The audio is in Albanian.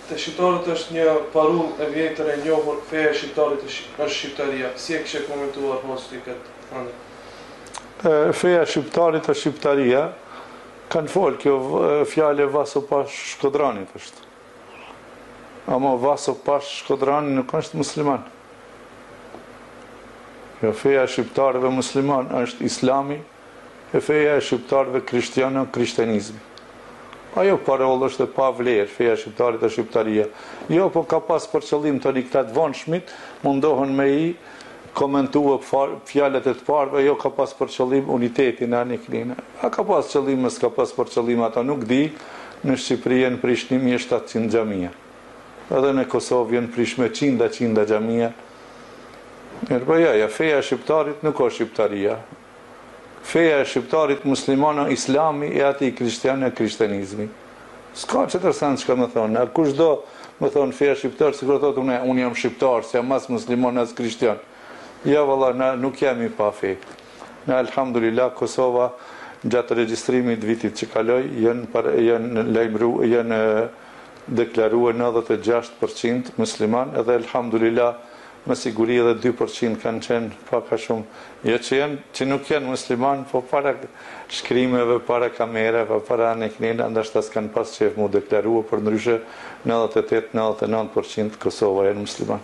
Të shqiptarët është një parull e vjetër e njohur, feja e shqiptarit është shqiptaria. Si e kishe komentuar hosti këtë anë? Feja e shqiptarit është shqiptaria. Kanë folë kjo fjale Vaso Pash Shkodranit është. Ama Vaso Pash Shkodrani nuk është musliman. Jo, feja e shqiptarëve musliman është islami, e feja e shqiptarëve krishtianë krishtianizmi. Ajo parollë është e pa vlerë, feja e shqiptarit e shqiptaria. Jo, po ka pas për qëllim të niktat vonshmit, mundohen me i komentua fjallet e të parve, jo ka pas për qëllim unitetin e aniklinë. A ka pas qëllim, s'ka pas për qëllim, ata nuk di, në Shqipëri në Prishtinë je 700 xhamia. Edhe në Kosovë në Prishtinë qinda xhamia. Mirë, ja, feja e shqiptarit nuk është shqiptaria. Feja e shqiptarit muslimana islami e ati krishtianë e krishtianizmi. S'ka që tërsanë që ka më thonë. A kush do më thonë feja shqiptar, si kërë thotë unë jam shqiptar, se jam mas muslimon as krishtian. Ja, valla, na nuk jemi pa fej. Na, alhamdulillah, Kosova, gjatë regjistrimit vitit që kaloj, janë deklaruar 96% musliman, edhe alhamdulillah, me siguri edhe 2% kanë qenë paka shumë. Jo që nuk janë musliman, po para shkrimeve, para kamerave, para aneknina, ndashta s'kanë pas qef mu deklarua, për ndryshe 98-99% Kosova janë musliman.